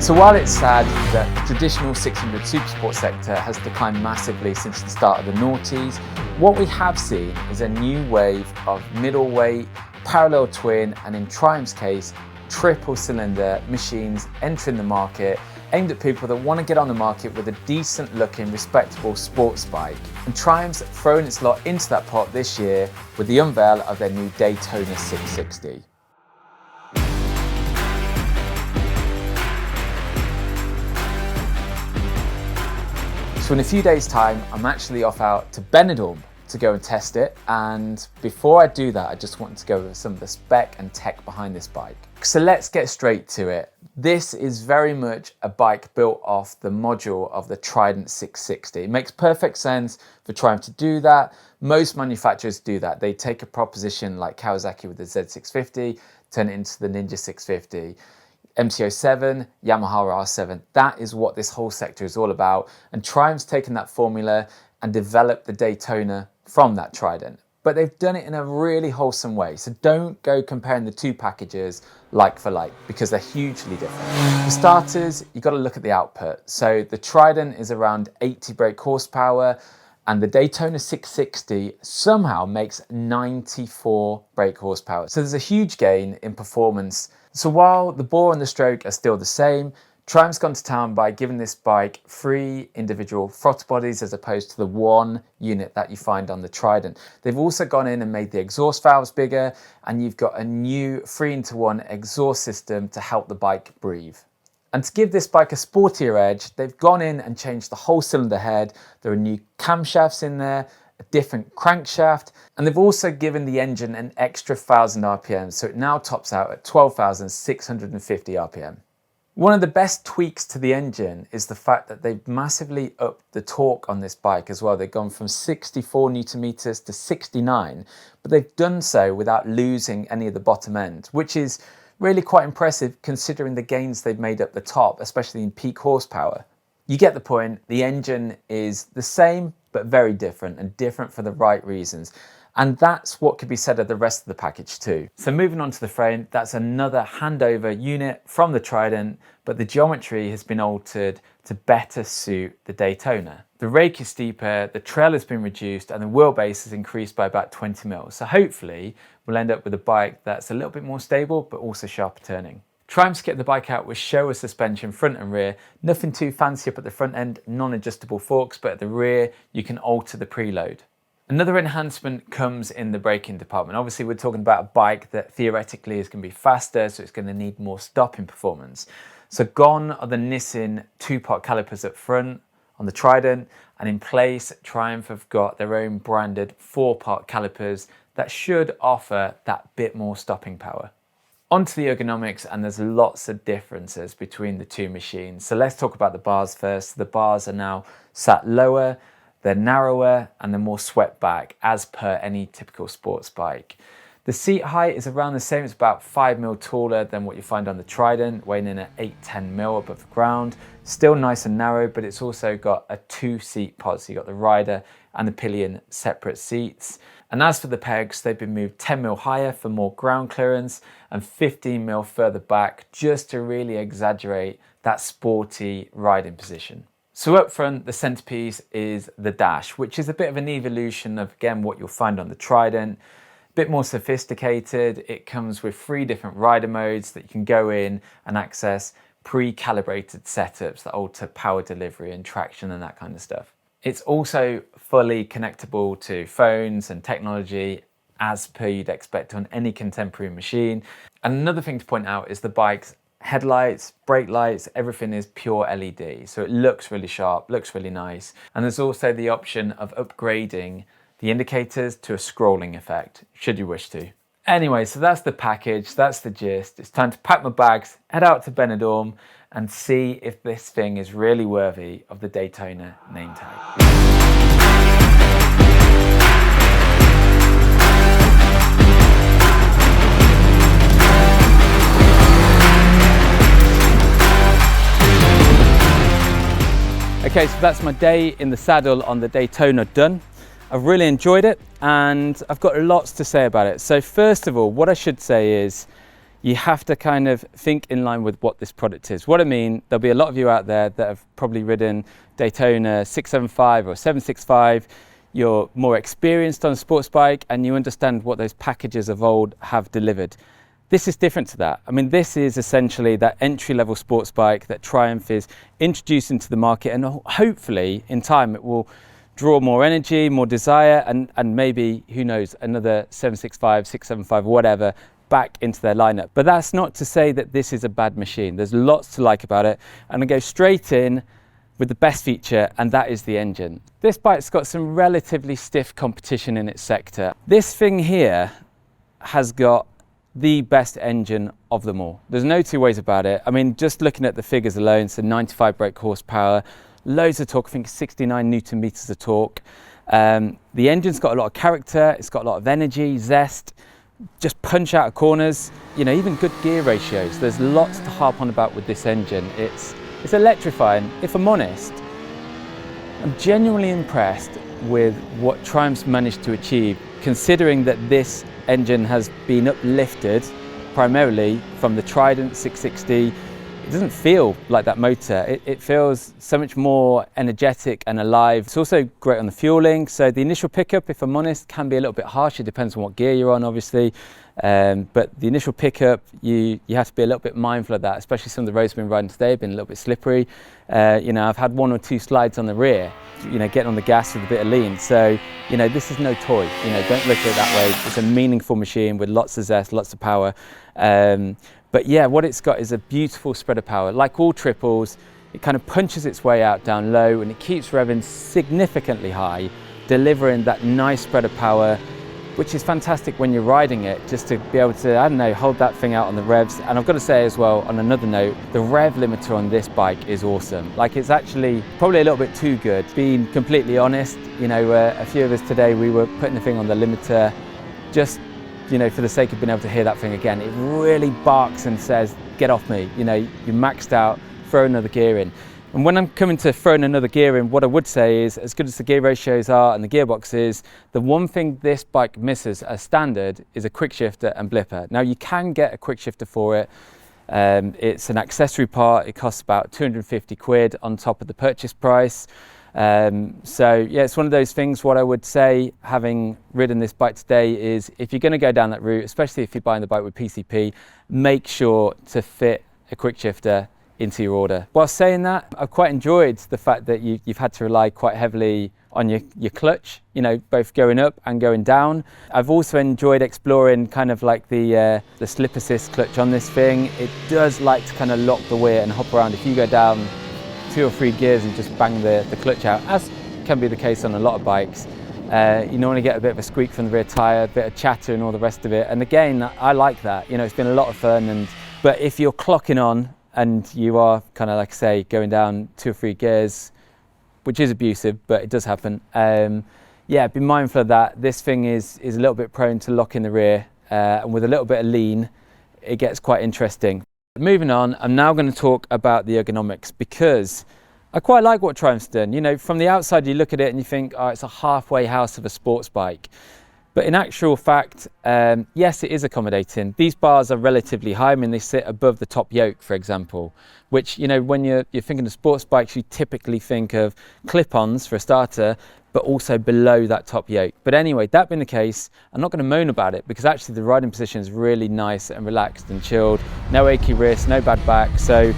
So while it's sad that the traditional 600 supersport sector has declined massively since the start of the noughties, what we have seen is a new wave of middleweight, parallel twin, and in Triumph's case, triple cylinder machines entering the market, aimed at people that want to get on the market with a decent looking, respectable sports bike. And Triumph's thrown its lot into that pot this year with the unveil of their new Daytona 660. So in a few days' time, I'm actually off out to Benidorm to go and test it. And before I do that, I just wanted to go over some of the spec and tech behind this bike. So let's get straight to it. This is very much a bike built off the module of the Trident 660. It makes perfect sense for Triumph to do that. Most manufacturers do that. They take a proposition like Kawasaki with the Z650, turn it into the Ninja 650. MT-07, Yamaha R7, that is what this whole sector is all about. And Triumph's taken that formula and developed the Daytona from that Trident. But they've done it in a really wholesome way. So don't go comparing the two packages like for like, because they're hugely different. For starters, you've got to look at the output. So the Trident is around 80 brake horsepower, and the Daytona 660 somehow makes 94 brake horsepower. So there's a huge gain in performance. So while the bore and the stroke are still the same, Triumph's gone to town by giving this bike 3 individual throttle bodies as opposed to the 1 unit that you find on the Trident. They've also gone in and made the exhaust valves bigger, and you've got a new 3-into-1 exhaust system to help the bike breathe. And to give this bike a sportier edge, they've gone in and changed the whole cylinder head. There are new camshafts in there, a different crankshaft, and they've also given the engine an extra 1,000 RPM, so it now tops out at 12,650 RPM. One of the best tweaks to the engine is the fact that they've massively upped the torque on this bike as well. They've gone from 64 Newton meters to 69, but they've done so without losing any of the bottom end, which is really quite impressive considering the gains they've made up the top, especially in peak horsepower. You get the point. The engine is the same, but very different, and different for the right reasons. And that's what could be said of the rest of the package too. So moving on to the frame, that's another handover unit from the Trident, but the geometry has been altered to better suit the Daytona. The rake is steeper, the trail has been reduced, and the wheelbase has increased by about 20 mils. So hopefully we'll end up with a bike that's a little bit more stable, but also sharper turning. Triumph's kitted the bike out with Showa suspension front and rear. Nothing too fancy up at the front end, non-adjustable forks, but at the rear you can alter the preload. Another enhancement comes in the braking department. Obviously we're talking about a bike that theoretically is going to be faster, so it's going to need more stopping performance. So gone are the Nissin 2-part calipers up front on the Trident, and in place Triumph have got their own branded 4-part calipers that should offer that bit more stopping power. Onto the ergonomics, and there's lots of differences between the two machines. So let's talk about the bars first. The bars are now sat lower, they're narrower, and they're more swept back as per any typical sports bike. The seat height is around the same. It's about 5 mil taller than what you find on the Trident, weighing in at 8-10 mil above the ground. Still nice and narrow, but it's also got a 2-seat pod. So you've got the rider and the pillion separate seats. And as for the pegs, they've been moved 10 mil higher for more ground clearance and 15 mil further back, just to really exaggerate that sporty riding position. So up front, the centerpiece is the dash, which is a bit of an evolution of, again, what you'll find on the Trident. A bit more sophisticated. It comes with 3 different rider modes that you can go in and access pre-calibrated setups that alter power delivery and traction and that kind of stuff. It's also fully connectable to phones and technology as per you'd expect on any contemporary machine. And another thing to point out is the bike's headlights, brake lights, everything is pure LED. So it looks really sharp, looks really nice. And there's also the option of upgrading the indicators to a scrolling effect, should you wish to. Anyway, so that's the package, that's the gist. It's time to pack my bags, head out to Benidorm, and see if this thing is really worthy of the Daytona name tag. Okay, so that's my day in the saddle on the Daytona done. I've really enjoyed it and I've got lots to say about it. So first of all, what I should say is, you have to kind of think in line with what this product is. What I mean, there'll be a lot of you out there that have probably ridden Daytona 675 or 765. You're more experienced on a sports bike and you understand what those packages of old have delivered. This is different to that. I mean, this is essentially that entry-level sports bike that Triumph is introducing to the market, and hopefully in time it will draw more energy, more desire, and maybe, who knows, another 765, 675, whatever, back into their lineup. But that's not to say that this is a bad machine. There's lots to like about it, and I go straight in with the best feature, and that is the engine. This bike's got some relatively stiff competition in its sector. This thing here has got the best engine of them all. There's no two ways about it. I mean, just looking at the figures alone, so 95 brake horsepower, loads of torque, I think 69 Newton meters of torque. The engine's got a lot of character, it's got a lot of energy, zest, just punch out of corners, you know, even good gear ratios. There's lots to harp on about with this engine. It's electrifying. If I'm honest, I'm genuinely impressed with what Triumph's managed to achieve, considering that this engine has been uplifted primarily from the Trident 660. It doesn't feel like that motor. It feels so much more energetic and alive. It's also great on the fueling. So the initial pickup, if I'm honest, can be a little bit harsh. It depends on what gear you're on, obviously. But the initial pickup, you have to be a little bit mindful of that, especially some of the roads we've been riding today have been a little bit slippery. You know, I've had 1 or 2 slides on the rear, you know, getting on the gas with a bit of lean. So, you know, this is no toy. You know, don't look at it that way. It's a meaningful machine with lots of zest, lots of power. But yeah, what it's got is a beautiful spread of power. Like all triples, it kind of punches its way out down low and it keeps revving significantly high, delivering that nice spread of power, which is fantastic when you're riding it, just to be able to, I don't know, hold that thing out on the revs. And I've got to say as well, on another note, the rev limiter on this bike is awesome. Like, it's actually probably a little bit too good. Being completely honest, you know, a few of us today, we were putting the thing on the limiter just, you know, for the sake of being able to hear that thing again. It really barks and says, get off me. You know, you're maxed out, throw another gear in. And when I'm coming to throwing another gear in, what I would say is, as good as the gear ratios are and the gearbox is, the one thing this bike misses as standard is a quick shifter and blipper. Now, you can get a quick shifter for it. It's an accessory part. It costs about 250 quid on top of the purchase price. So yeah, it's one of those things. What I would say, having ridden this bike today, is if you're going to go down that route, especially if you're buying the bike with PCP, make sure to fit a quick shifter into your order. While saying that, I've quite enjoyed the fact that you've had to rely quite heavily on your clutch, you know, both going up and going down. I've also enjoyed exploring kind of like the slip assist clutch on this thing. It does like to kind of lock the way and hop around. If you go down 2 or 3 gears and just bang the clutch out, as can be the case on a lot of bikes, you normally get a bit of a squeak from the rear tyre, a bit of chatter and all the rest of it. And again, I like that. You know, it's been a lot of fun. But if you're clocking on and you are kind of, like I say, going down 2 or 3 gears, which is abusive, but it does happen. Yeah, be mindful of that. This thing is a little bit prone to lock in the rear, and with a little bit of lean, it gets quite interesting. Moving on, I'm now going to talk about the ergonomics, because I quite like what Triumph's done. You know, from the outside you look at it and you think, oh, it's a halfway house of a sports bike. But in actual fact, yes, it is accommodating. These bars are relatively high. I mean, they sit above the top yoke, for example, which, you know, when you're thinking of sports bikes, you typically think of clip-ons for a starter, but also below that top yoke. But anyway, that being the case, I'm not going to moan about it, because actually the riding position is really nice and relaxed and chilled. No achy wrists, no bad back. So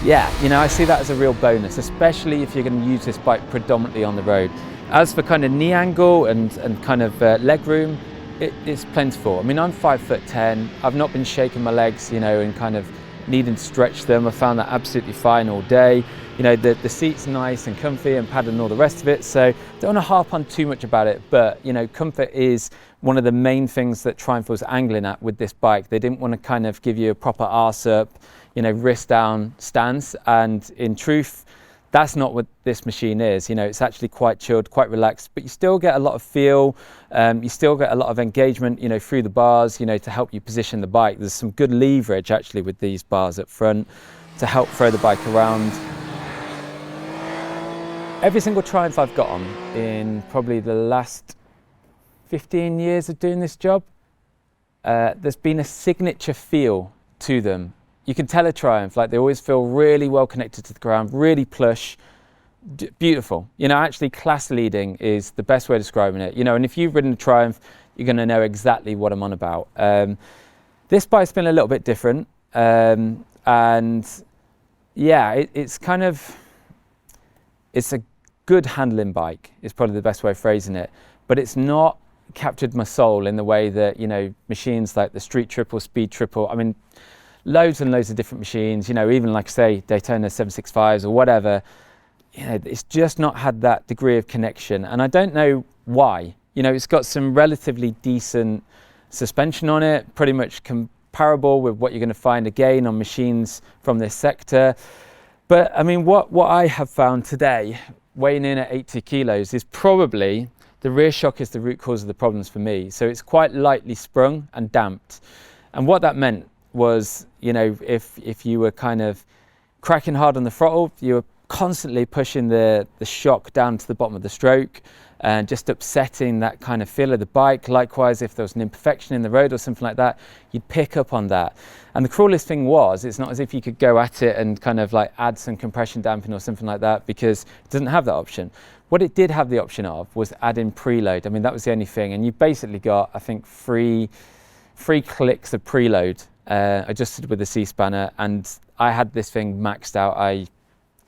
yeah, you know, I see that as a real bonus, especially if you're going to use this bike predominantly on the road. As for kind of knee angle and kind of leg room, it's plentiful. I mean, I'm 5'10". I've not been shaking my legs, you know, and kind of needing to stretch them. I found that absolutely fine all day. You know, the seat's nice and comfy and padded and all the rest of it. So don't want to harp on too much about it, but, you know, comfort is one of the main things that Triumph was angling at with this bike. They didn't want to kind of give you a proper arse up, you know, wrist down stance. And in truth, that's not what this machine is. You know, it's actually quite chilled, quite relaxed, but you still get a lot of feel. You still get a lot of engagement, you know, through the bars, you know, to help you position the bike. There's some good leverage actually with these bars up front to help throw the bike around. Every single Triumph I've got on in probably the last 15 years of doing this job, there's been a signature feel to them. You can tell a Triumph, like they always feel really well connected to the ground, really plush, beautiful. You know, actually class leading is the best way of describing it. You know, and if you've ridden a Triumph, you're going to know exactly what I'm on about. This bike's been a little bit different, and yeah, it's a good handling bike is probably the best way of phrasing it, but it's not captured my soul in the way that, you know, machines like the Street Triple, Speed Triple, I mean, loads and loads of different machines, you know, even like say Daytona 765s or whatever, you know, it's just not had that degree of connection, and I don't know why. You know, it's got some relatively decent suspension on it, pretty much comparable with what you're going to find again on machines from this sector. But I mean, what I have found today, weighing in at 80 kilos, is probably the rear shock is the root cause of the problems for me. So it's quite lightly sprung and damped. And what that meant was, you know, if you were kind of cracking hard on the throttle, you were constantly pushing the shock down to the bottom of the stroke and just upsetting that kind of feel of the bike. Likewise, if there was an imperfection in the road or something like that, you'd pick up on that. And the cruelest thing was, it's not as if you could go at it and kind of like add some compression damping or something like that, because it doesn't have that option. What it did have the option of was adding preload. I mean, that was the only thing. And you basically got, I think, three clicks of preload adjusted with the C-spanner, and I had this thing maxed out. I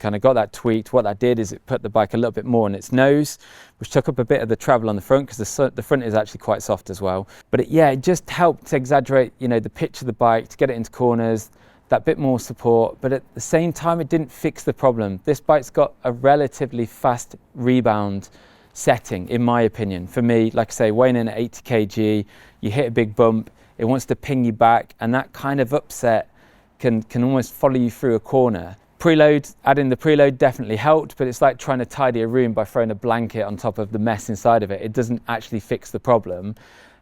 kind of got that tweaked. What that did is it put the bike a little bit more on its nose, which took up a bit of the travel on the front, because the front is actually quite soft as well. But it just helped to exaggerate, you know, the pitch of the bike, to get it into corners, that bit more support. But at the same time, it didn't fix the problem. This bike's got a relatively fast rebound setting, in my opinion. For me, like I say, weighing in at 80 kg, you hit a big bump, it wants to ping you back, and that kind of upset can almost follow you through a corner. Adding the preload definitely helped, but it's like trying to tidy a room by throwing a blanket on top of the mess inside of it. It doesn't actually fix the problem.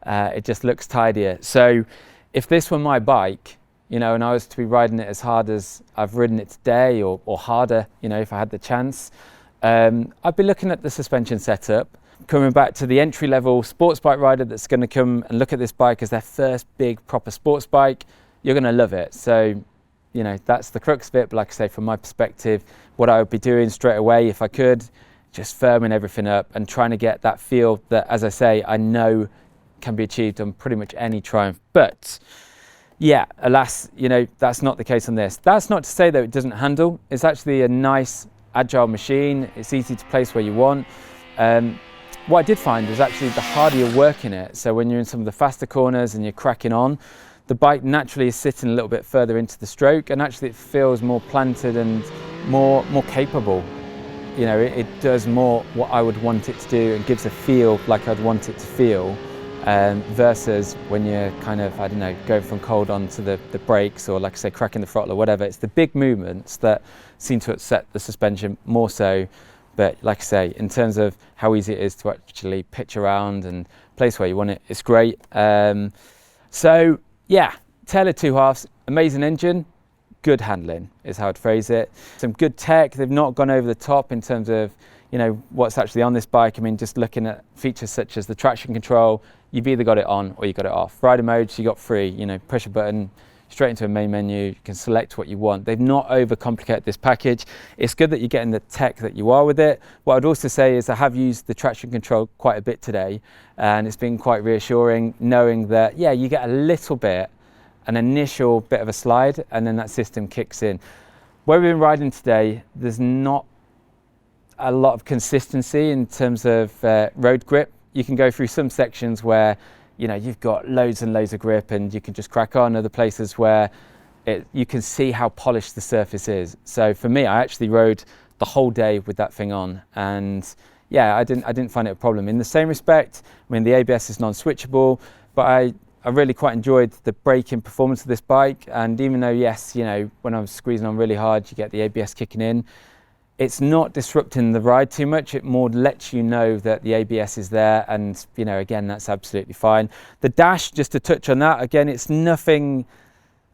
It just looks tidier. So if this were my bike, you know, and I was to be riding it as hard as I've ridden it today, or harder, you know, if I had the chance, I'd be looking at the suspension setup, coming back to the entry-level sports bike rider that's going to come and look at this bike as their first big proper sports bike. You're going to love it. So, you know, that's the crux of it. But like I say, from my perspective, what I would be doing straight away, if I could, just firming everything up and trying to get that feel that, as I say, I know can be achieved on pretty much any Triumph. But yeah, alas, you know, that's not the case on this. That's not to say that it doesn't handle. It's actually a nice, agile machine. It's easy to place where you want. What I did find was actually the harder you work in it, so when you're in some of the faster corners and you're cracking on, the bike naturally is sitting a little bit further into the stroke, and actually it feels more planted and more capable. You know, it does more what I would want it to do and gives a feel like I'd want it to feel, versus when you're kind of, I don't know, going from cold on to the brakes, or like I say, cracking the throttle or whatever. It's the big movements that seem to upset the suspension more so. But like I say, in terms of how easy it is to actually pitch around and place where you want it, it's great. So yeah, tale of two halves, amazing engine, good handling is how I'd phrase it. Some good tech. They've not gone over the top in terms of, you know, what's actually on this bike. I mean, just looking at features such as the traction control, you've either got it on or you got it off. Rider modes, you got three, you know, push a button, straight into a main menu, you can select what you want. They've not overcomplicated this package. It's good that you're getting the tech that you are with it. What I'd also say is I have used the traction control quite a bit today, and it's been quite reassuring knowing that, yeah, you get a little bit, an initial bit of a slide, and then that system kicks in. Where we've been riding today, there's not a lot of consistency in terms of road grip. You can go through some sections where, you know, you've got loads and loads of grip and you can just crack on. Other places where you can see how polished the surface is. So for me, I actually rode the whole day with that thing on, and yeah, I didn't find it a problem. In the same respect, I mean, the ABS is non-switchable, but I really quite enjoyed the braking performance of this bike. And even though, yes, you know, when I was squeezing on really hard, you get the ABS kicking in, it's not disrupting the ride too much. It more lets you know that the ABS is there, and, you know, again, that's absolutely fine. The dash, just to touch on that, again, it's nothing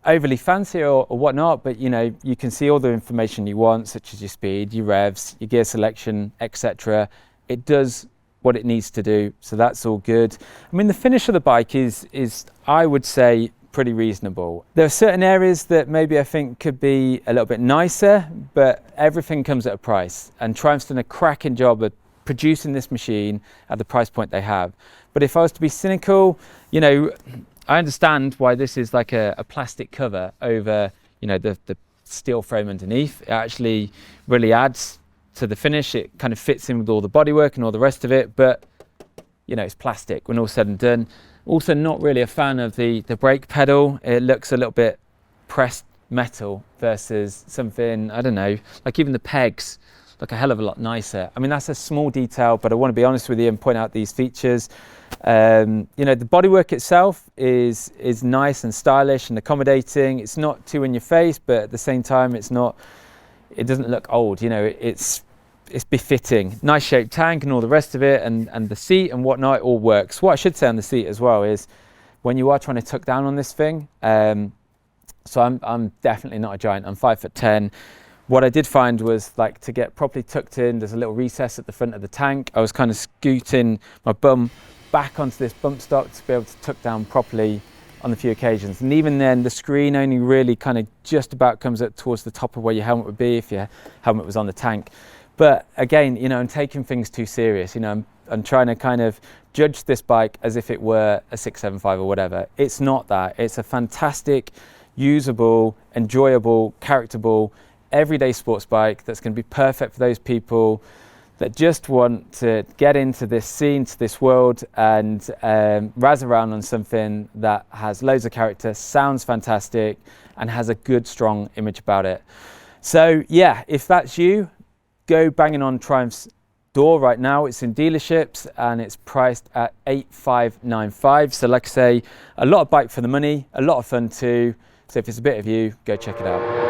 overly fancy or whatnot, but, you know, you can see all the information you want, such as your speed, your revs, your gear selection, etc. It does what it needs to do, so that's all good. I mean, the finish of the bike is I would say pretty reasonable. There are certain areas that maybe I think could be a little bit nicer, but everything comes at a price, and Triumph's done a cracking job of producing this machine at the price point they have. But if I was to be cynical, you know, I understand why this is like a plastic cover over, you know, the steel frame underneath. It actually really adds to the finish. It kind of fits in with all the bodywork and all the rest of it, but you know, it's plastic when all said and done. Also not really a fan of the brake pedal. It looks a little bit pressed metal versus something, I don't know, like even the pegs look a hell of a lot nicer. I mean, that's a small detail, but I want to be honest with you and point out these features. You know, the bodywork itself is nice and stylish and accommodating. It's not too in your face, but at the same time, it doesn't look old. You know, it's befitting. Nice shaped tank and all the rest of it, and the seat and whatnot, it all works. What I should say on the seat as well is when you are trying to tuck down on this thing, so I'm definitely not a giant, I'm 5'10". What I did find was, like, to get properly tucked in, there's a little recess at the front of the tank. I was kind of scooting my bum back onto this bump stock to be able to tuck down properly on the few occasions. And even then, the screen only really kind of just about comes up towards the top of where your helmet would be if your helmet was on the tank. But again, you know, I'm taking things too serious. You know, I'm trying to kind of judge this bike as if it were a 675 or whatever. It's not that. It's a fantastic, usable, enjoyable, characterable, everyday sports bike that's going to be perfect for those people that just want to get into this scene, to this world, and razz around on something that has loads of character, sounds fantastic, and has a good, strong image about it. So yeah, if that's you, go banging on Triumph's door right now. It's in dealerships and it's priced at $8,595. So like I say, a lot of bike for the money, a lot of fun too. So if it's a bit of you, go check it out.